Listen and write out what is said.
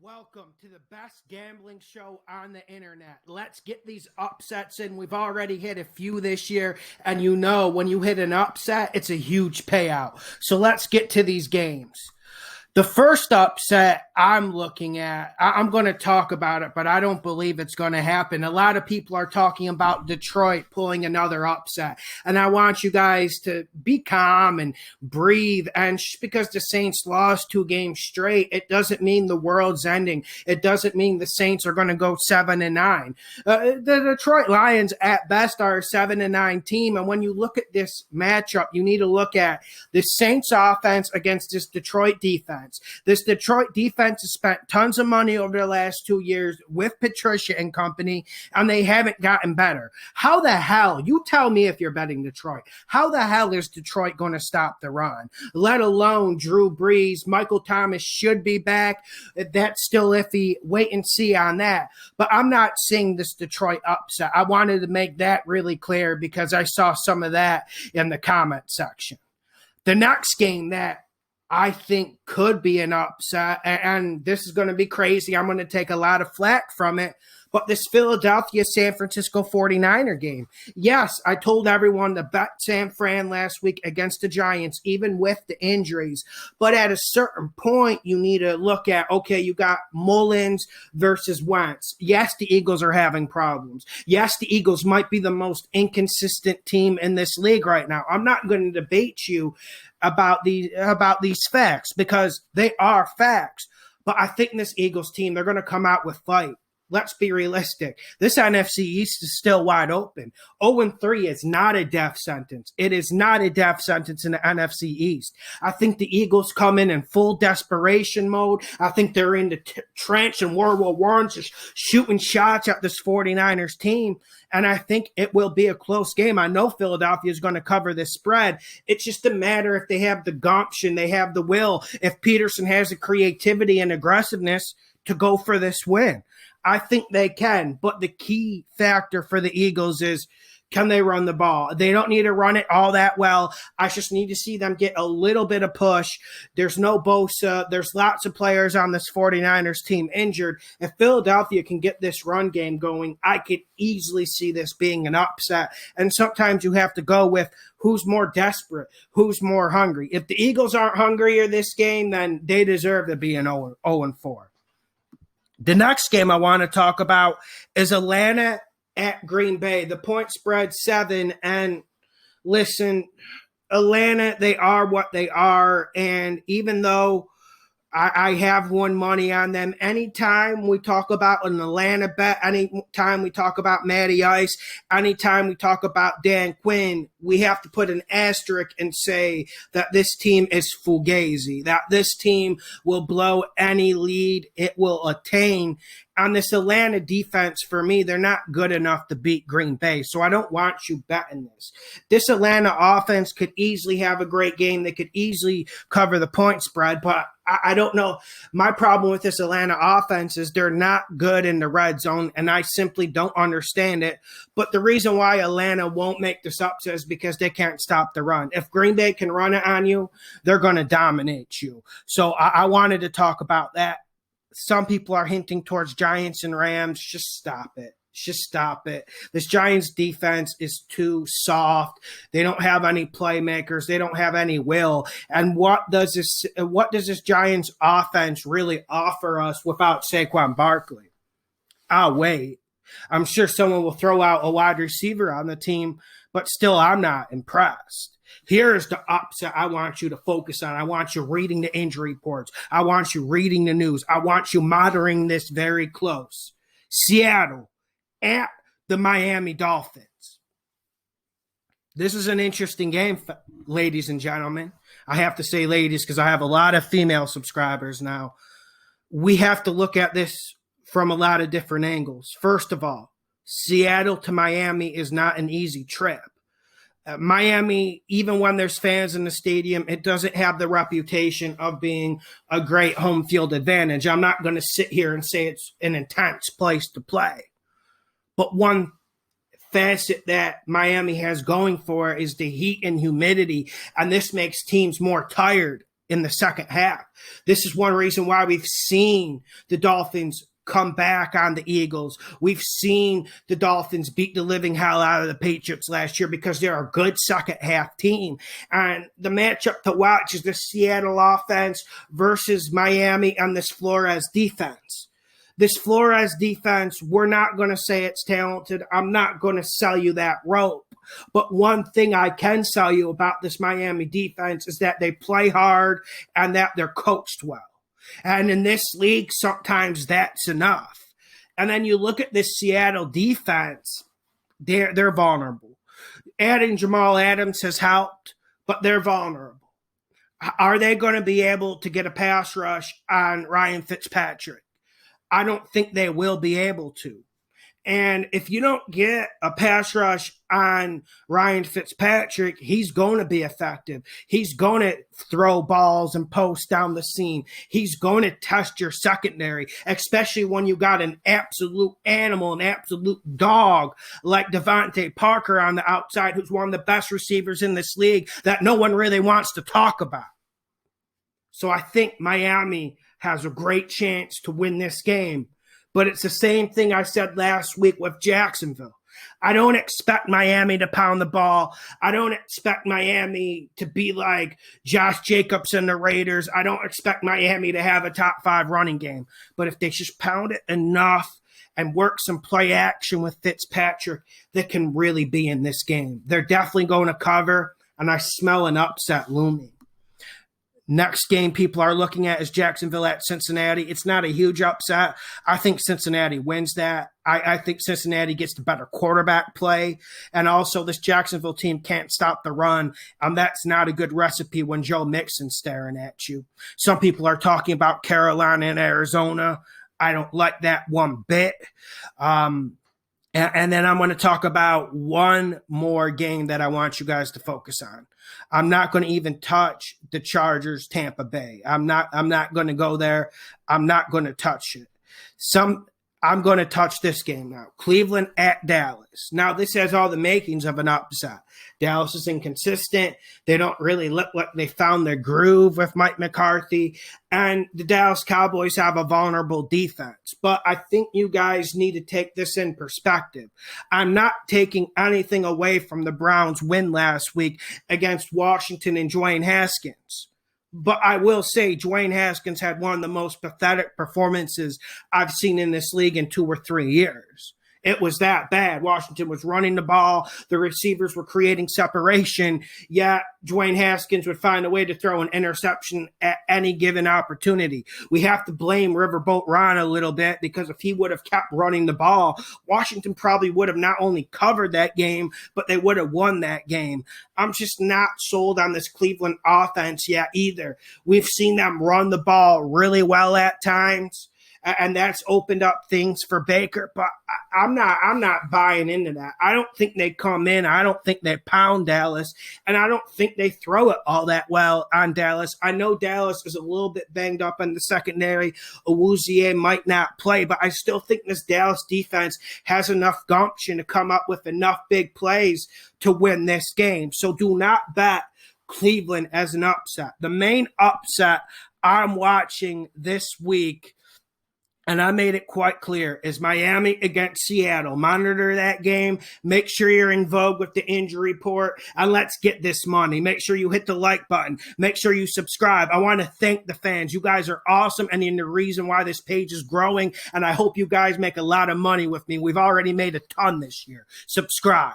Welcome to the best gambling show on the internet. Let's get these upsets in. We've already hit a few this year, and you know when you hit an upset, it's a huge payout. So let's get to these games. The first upset I'm looking at, I'm going to talk about it, but I don't believe it's going to happen. A lot of people are talking about Detroit pulling another upset, and I want you guys to be calm and breathe. And just because the Saints lost 2 games straight, it doesn't mean the world's ending. It doesn't mean the Saints are going to go 7-9. The Detroit Lions, at best, are a 7-9 team, and when you look at this matchup, you need to look at the Saints offense against this Detroit defense. This Detroit defense has spent tons of money over the last 2 years with Patricia and company, and they haven't gotten better. How the hell, you tell me if you're betting Detroit, how the hell is Detroit going to stop the run? Let alone Drew Brees. Michael Thomas should be back. That's still iffy. Wait and see on that. But I'm not seeing this Detroit upset. I wanted to make that really clear because I saw some of that in the comment section. The next game that I think could be an upset, and this is going to be crazy. I'm going to take a lot of flack from it, but this Philadelphia-San Francisco 49er game. Yes, I told everyone to bet San Fran last week against the Giants, even with the injuries. But at a certain point, you need to look at, okay, you got Mullins versus Wentz. Yes, the Eagles are having problems. Yes, the Eagles might be the most inconsistent team in this league right now. I'm not going to debate you about these facts because they are facts. But I think this Eagles team, they're going to come out with fight. Let's be realistic. This NFC East is still wide open. 0-3 is not a death sentence. It is not a death sentence in the NFC East. I think the Eagles come in full desperation mode. I think they're in the trench in World War I, just shooting shots at this 49ers team. And I think it will be a close game. I know Philadelphia is going to cover this spread. It's just a matter if they have the gumption, they have the will, if Peterson has the creativity and aggressiveness to go for this win. I think they can, but the key factor for the Eagles is, can they run the ball? They don't need to run it all that well. I just need to see them get a little bit of push. There's no Bosa. There's lots of players on this 49ers team injured. If Philadelphia can get this run game going, I could easily see this being an upset. And sometimes you have to go with who's more desperate, who's more hungry. If the Eagles aren't hungrier this game, then they deserve to be an 0-4. The next game I want to talk about is Atlanta at Green Bay. The point spread 7. And listen, Atlanta, they are what they are. And even though I have won money on them, anytime we talk about an Atlanta bet, anytime we talk about Matty Ice, anytime we talk about Dan Quinn, we have to put an asterisk and say that this team is fugazi, that this team will blow any lead it will attain. On this Atlanta defense, for me, they're not good enough to beat Green Bay, so I don't want you betting this. This Atlanta offense could easily have a great game. They could easily cover the point spread, but I don't know. My problem with this Atlanta offense is they're not good in the red zone, and I simply don't understand it. But the reason why Atlanta won't make this upset is because they can't stop the run. If Green Bay can run it on you, they're going to dominate you. So I wanted to talk about that. Some people are hinting towards Giants and Rams. Just stop it. Just stop it. This Giants defense is too soft. They don't have any playmakers. They don't have any will. And what does this Giants offense really offer us without Saquon Barkley? I'll wait. I'm sure someone will throw out a wide receiver on the team, but still I'm not impressed. Here's the upset I want you to focus on. I want you reading the injury reports. I want you reading the news. I want you monitoring this very close. Seattle at the Miami Dolphins. This is an interesting game, ladies and gentlemen. I have to say ladies because I have a lot of female subscribers now. We have to look at this from a lot of different angles. First of all, Seattle to Miami is not an easy trip. Miami, even when there's fans in the stadium, it doesn't have the reputation of being a great home field advantage. I'm not going to sit here and say it's an intense place to play. But one facet that Miami has going for it is the heat and humidity, and this makes teams more tired in the second half. This is one reason why we've seen the Dolphins come back on the Eagles. We've seen the Dolphins beat the living hell out of the Patriots last year because they're a good second half team. And the matchup to watch is the Seattle offense versus Miami and this Flores defense. This Flores defense, we're not going to say it's talented. I'm not going to sell you that rope. But one thing I can sell you about this Miami defense is that they play hard and that they're coached well. And in this league, sometimes that's enough. And then you look at this Seattle defense, they're vulnerable. Adding Jamal Adams has helped, but they're vulnerable. Are they going to be able to get a pass rush on Ryan Fitzpatrick? I don't think they will be able to. And if you don't get a pass rush on Ryan Fitzpatrick, he's going to be effective. He's going to throw balls and post down the seam. He's going to test your secondary, especially when you got an absolute animal, an absolute dog like Devontae Parker on the outside, who's one of the best receivers in this league that no one really wants to talk about. So I think Miami has a great chance to win this game. But it's the same thing I said last week with Jacksonville. I don't expect Miami to pound the ball. I don't expect Miami to be like Josh Jacobs and the Raiders. I don't expect Miami to have a top 5 running game. But if they just pound it enough and work some play action with Fitzpatrick, they can really be in this game. They're definitely going to cover, and I smell an upset looming. Next game people are looking at is Jacksonville at Cincinnati. It's not a huge upset. I think Cincinnati wins that. I think Cincinnati gets the better quarterback play. And also this Jacksonville team can't stop the run. That's not a good recipe when Joe Mixon's staring at you. Some people are talking about Carolina and Arizona. I don't like that one bit. And then I'm going to talk about one more game that I want you guys to focus on. I'm not going to even touch the Chargers, Tampa Bay. I'm not going to go there. I'm not going to touch it. I'm going to touch this game now. Cleveland at Dallas. Now, this has all the makings of an upset. Dallas is inconsistent. They don't really look like they found their groove with Mike McCarthy. And the Dallas Cowboys have a vulnerable defense. But I think you guys need to take this in perspective. I'm not taking anything away from the Browns' win last week against Washington and Dwayne Haskins. But I will say Dwayne Haskins had one of the most pathetic performances I've seen in this league in 2 or 3 years. It was that bad. Washington was running the ball. The receivers were creating separation. Yet Dwayne Haskins would find a way to throw an interception at any given opportunity. We have to blame Riverboat Ron a little bit because if he would have kept running the ball, Washington probably would have not only covered that game, but they would have won that game. I'm just not sold on this Cleveland offense yet either. We've seen them run the ball really well at times. And that's opened up things for Baker, but I'm not buying into that. I don't think they come in. I don't think they pound Dallas, and I don't think they throw it all that well on Dallas. I know Dallas is a little bit banged up in the secondary. Awuzie might not play, but I still think this Dallas defense has enough gumption to come up with enough big plays to win this game. So do not bet Cleveland as an upset. The main upset I'm watching this week, and I made it quite clear, is Miami against Seattle. Monitor that game. Make sure you're in vogue with the injury report, and let's get this money. Make sure you hit the like button. Make sure you subscribe. I want to thank the fans. You guys are awesome, and you're the reason why this page is growing, and I hope you guys make a lot of money with me. We've already made a ton this year. Subscribe.